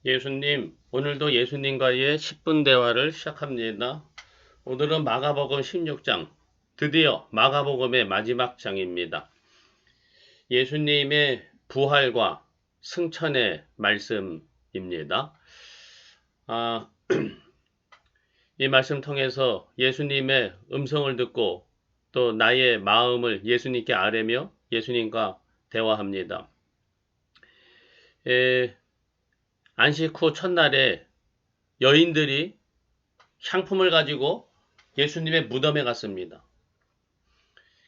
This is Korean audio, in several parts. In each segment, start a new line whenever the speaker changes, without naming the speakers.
예수님, 오늘도 예수님과의 10분 대화를 시작합니다. 오늘은 마가복음 16장, 드디어 마가복음의 마지막 장입니다. 예수님의 부활과 승천의 말씀입니다. 이 말씀 통해서 예수님의 음성을 듣고 또 나의 마음을 예수님께 아뢰며 예수님과 대화합니다. 안식 후 첫날에 여인들이 향품을 가지고 예수님의 무덤에 갔습니다.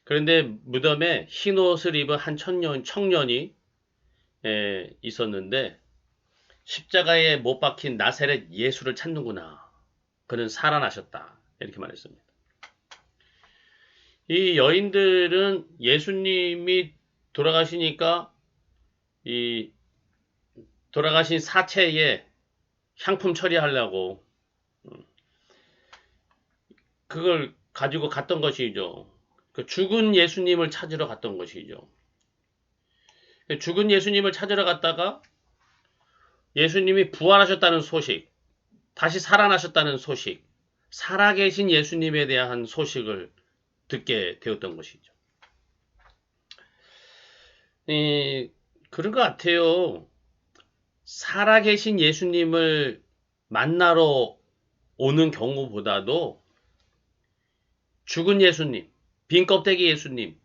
그런데 무덤에 흰 옷을 입은 한 청년이 있었는데 십자가에 못 박힌 나사렛 예수를 찾는구나. 그는 살아나셨다. 이렇게 말했습니다. 이 여인들은 예수님이 돌아가시니까 이 돌아가신 사체에 향품 처리하려고 그걸 가지고 갔던 것이죠. 그 죽은 예수님을 찾으러 갔던 것이죠. 죽은 예수님을 찾으러 갔다가 예수님이 부활하셨다는 소식, 다시 살아나셨다는 소식, 살아계신 예수님에 대한 소식을 듣게 되었던 것이죠. 그런 것 같아요. 살아계신 예수님을 만나러 오는 경우보다도 죽은 예수님, 빈 껍데기 예수님,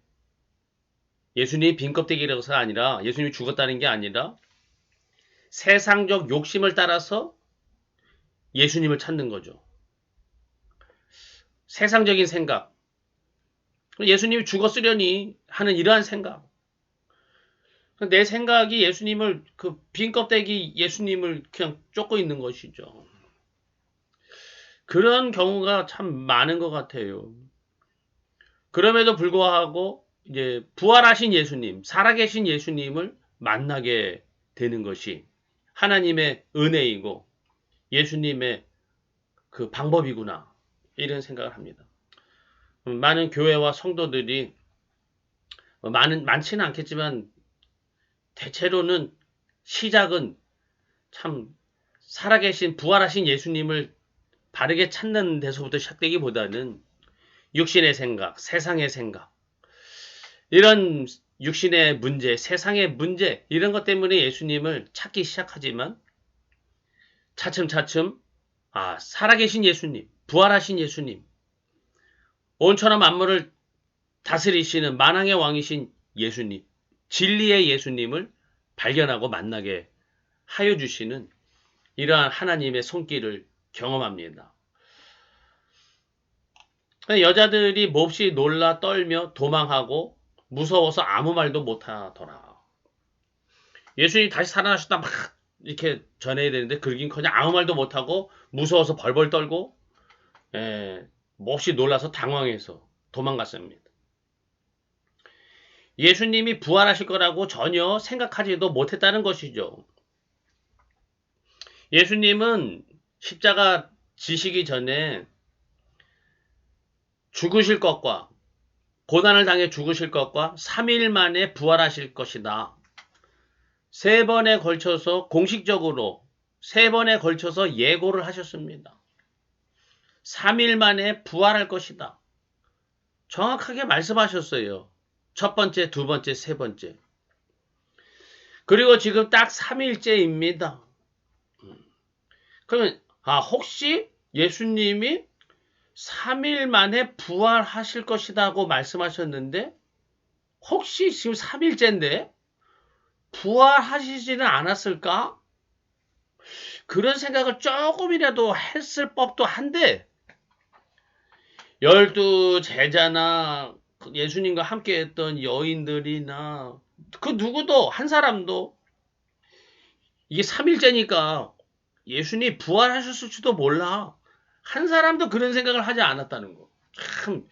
예수님이 빈 껍데기라서가 아니라 예수님이 죽었다는 게 아니라 세상적 욕심을 따라서 예수님을 찾는 거죠. 세상적인 생각. 예수님이 죽었으려니 하는 이러한 생각. 내 생각이 예수님을 그 빈 껍데기 예수님을 그냥 쫓고 있는 것이죠. 그런 경우가 참 많은 것 같아요. 그럼에도 불구하고 이제 부활하신 예수님, 살아계신 예수님을 만나게 되는 것이 하나님의 은혜이고 예수님의 그 방법이구나 이런 생각을 합니다. 많은 교회와 성도들이 많지는 않겠지만 대체로는 시작은 참 살아계신 부활하신 예수님을 바르게 찾는 데서부터 시작되기보다는 육신의 생각, 세상의 생각, 이런 육신의 문제, 세상의 문제 이런 것 때문에 예수님을 찾기 시작하지만 차츰차츰 살아계신 예수님, 부활하신 예수님, 온천하 만물을 다스리시는 만왕의 왕이신 예수님, 진리의 예수님을 발견하고 만나게 하여 주시는 이러한 하나님의 손길을 경험합니다. 여자들이 몹시 놀라 떨며 도망하고 무서워서 아무 말도 못하더라. 예수님이 다시 살아나셨다 막 이렇게 전해야 되는데 그러긴커녕 아무 말도 못하고 무서워서 벌벌 떨고 몹시 놀라서 당황해서 도망갔습니다. 예수님이 부활하실 거라고 전혀 생각하지도 못했다는 것이죠. 예수님은 십자가 지시기 전에 죽으실 것과 고난을 당해 죽으실 것과 3일 만에 부활하실 것이다. 3번에 걸쳐서 공식적으로 3번에 걸쳐서 예고를 하셨습니다. 3일 만에 부활할 것이다. 정확하게 말씀하셨어요. 첫 번째, 두 번째, 세 번째. 그리고 지금 딱 3일째입니다. 그러면 혹시 예수님이 3일 만에 부활하실 것이라고 말씀하셨는데 혹시 지금 3일째인데 부활하시지는 않았을까? 그런 생각을 조금이라도 했을 법도 한데 12 제자나 예수님과 함께 했던 여인들이나 그 누구도 한 사람도 이게 3일째니까 예수님 부활하셨을지도 몰라. 한 사람도 그런 생각을 하지 않았다는 거. 참,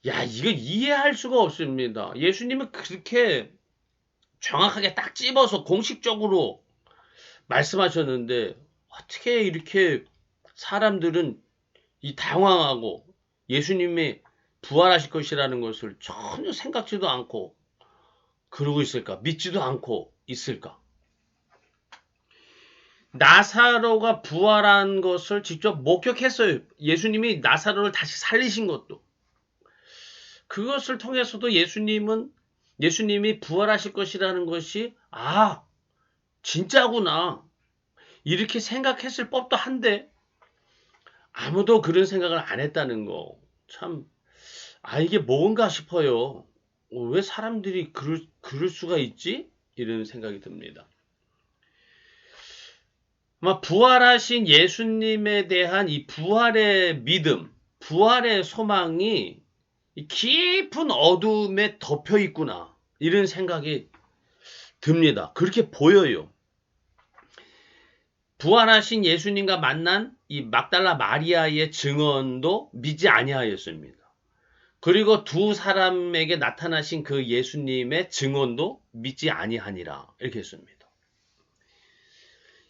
이거 이해할 수가 없습니다. 예수님은 그렇게 정확하게 딱 집어서 공식적으로 말씀하셨는데 어떻게 이렇게 사람들은 이 당황하고 예수님이 부활하실 것이라는 것을 전혀 생각지도 않고 그러고 있을까? 믿지도 않고 있을까? 나사로가 부활한 것을 직접 목격했어요. 예수님이 나사로를 다시 살리신 것도. 그것을 통해서도 예수님이 부활하실 것이라는 것이, 아, 진짜구나. 이렇게 생각했을 법도 한데, 아무도 그런 생각을 안 했다는 거. 참, 이게 뭔가 싶어요. 왜 사람들이 그럴 수가 있지? 이런 생각이 듭니다. 아마 부활하신 예수님에 대한 이 부활의 믿음, 부활의 소망이 깊은 어둠에 덮여 있구나. 이런 생각이 듭니다. 그렇게 보여요. 부활하신 예수님과 만난 이 막달라 마리아의 증언도 믿지 아니하였습니다. 그리고 두 사람에게 나타나신 그 예수님의 증언도 믿지 아니하니라. 이렇게 했습니다.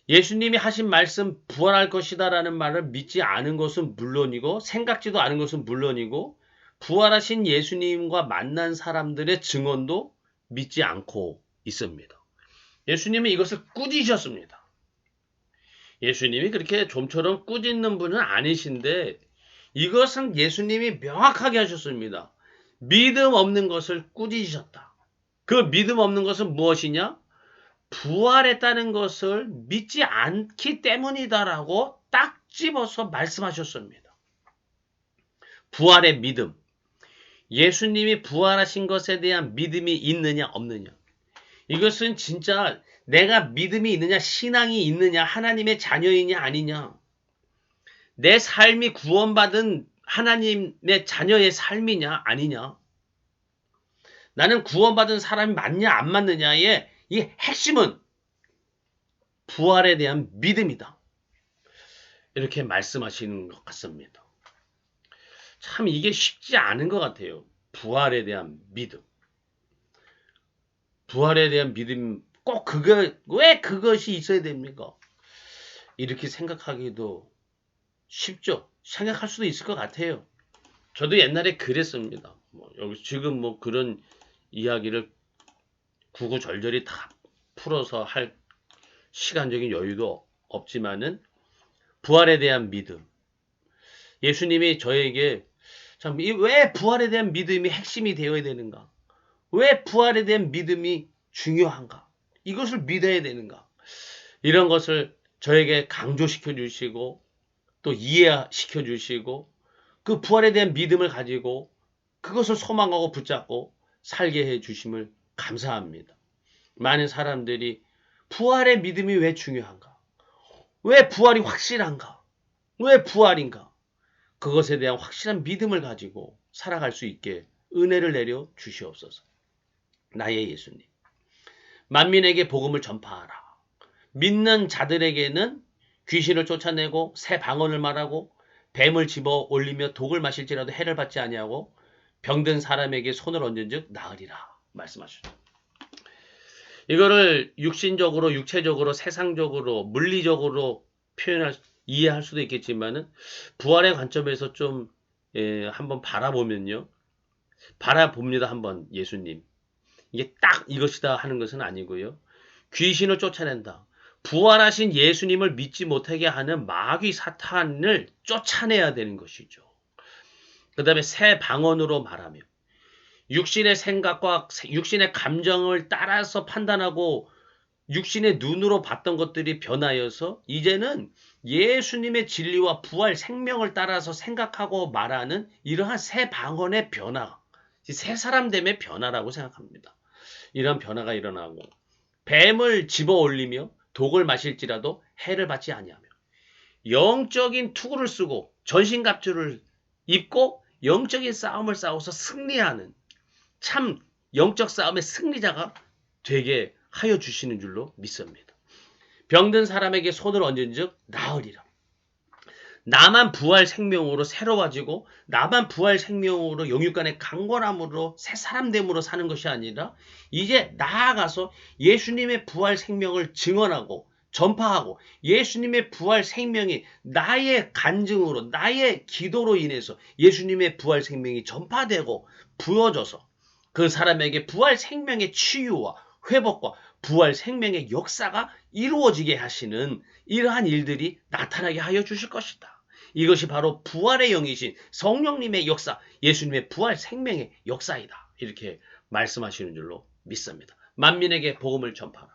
예수님이 하신 말씀 부활할 것이다라는 말을 믿지 않은 것은 물론이고 생각지도 않은 것은 물론이고 부활하신 예수님과 만난 사람들의 증언도 믿지 않고 있습니다. 예수님은 이것을 꾸짖으셨습니다. 예수님이 그렇게 좀처럼 꾸짖는 분은 아니신데 이것은 예수님이 명확하게 하셨습니다. 믿음 없는 것을 꾸짖으셨다. 그 믿음 없는 것은 무엇이냐? 부활했다는 것을 믿지 않기 때문이다라고 딱 집어서 말씀하셨습니다. 부활의 믿음. 예수님이 부활하신 것에 대한 믿음이 있느냐 없느냐. 이것은 진짜 내가 믿음이 있느냐 신앙이 있느냐 하나님의 자녀이냐 아니냐. 내 삶이 구원받은 하나님의 자녀의 삶이냐 아니냐. 나는 구원받은 사람이 맞냐 안 맞느냐의 이 핵심은 부활에 대한 믿음이다. 이렇게 말씀하시는 것 같습니다. 참 이게 쉽지 않은 것 같아요. 부활에 대한 믿음. 부활에 대한 믿음 꼭 왜 그것이 있어야 됩니까? 이렇게 생각하기도 쉽죠. 생각할 수도 있을 것 같아요. 저도 옛날에 그랬습니다. 여기 지금 그런 이야기를 구구절절히 다 풀어서 할 시간적인 여유도 없지만은 부활에 대한 믿음. 예수님이 저에게 참 왜 부활에 대한 믿음이 핵심이 되어야 되는가? 왜 부활에 대한 믿음이 중요한가? 이것을 믿어야 되는가? 이런 것을 저에게 강조시켜 주시고 또 이해시켜 주시고 그 부활에 대한 믿음을 가지고 그것을 소망하고 붙잡고 살게 해 주심을 감사합니다. 많은 사람들이 부활의 믿음이 왜 중요한가? 왜 부활이 확실한가? 왜 부활인가? 그것에 대한 확실한 믿음을 가지고 살아갈 수 있게 은혜를 내려 주시옵소서. 나의 예수님. 만민에게 복음을 전파하라. 믿는 자들에게는 귀신을 쫓아내고 새 방언을 말하고 뱀을 집어 올리며 독을 마실지라도 해를 받지 아니하고 병든 사람에게 손을 얹은즉 나으리라 말씀하셨죠. 이거를 육신적으로, 육체적으로, 세상적으로, 물리적으로 이해할 수도 있겠지만은 부활의 관점에서 좀 한번 바라보면요. 바라봅니다. 한번 예수님. 이게 딱 이것이다 하는 것은 아니고요. 귀신을 쫓아낸다. 부활하신 예수님을 믿지 못하게 하는 마귀 사탄을 쫓아내야 되는 것이죠. 그 다음에 새 방언으로 말하며 육신의 생각과 육신의 감정을 따라서 판단하고 육신의 눈으로 봤던 것들이 변하여서 이제는 예수님의 진리와 부활 생명을 따라서 생각하고 말하는 이러한 새 방언의 변화, 새 사람됨의 변화라고 생각합니다. 이런 변화가 일어나고 뱀을 집어 올리며 독을 마실지라도 해를 받지 아니하며 영적인 투구를 쓰고 전신갑주를 입고 영적인 싸움을 싸워서 승리하는 참 영적 싸움의 승리자가 되게 하여 주시는 줄로 믿습니다. 병든 사람에게 손을 얹은즉 나으리라. 나만 부활 생명으로 새로워지고 나만 부활 생명으로 영육간의 강건함으로 새 사람됨으로 사는 것이 아니라 이제 나아가서 예수님의 부활 생명을 증언하고 전파하고 예수님의 부활 생명이 나의 간증으로 나의 기도로 인해서 예수님의 부활 생명이 전파되고 부어져서 그 사람에게 부활 생명의 치유와 회복과 부활 생명의 역사가 이루어지게 하시는 이러한 일들이 나타나게 하여 주실 것이다. 이것이 바로 부활의 영이신 성령님의 역사, 예수님의 부활 생명의 역사이다. 이렇게 말씀하시는 줄로 믿습니다. 만민에게 복음을 전파하라.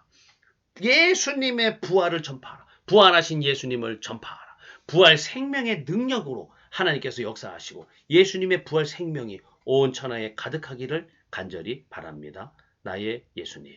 예수님의 부활을 전파하라. 부활하신 예수님을 전파하라. 부활 생명의 능력으로 하나님께서 역사하시고 예수님의 부활 생명이 온 천하에 가득하기를 간절히 바랍니다. 나의 예수님.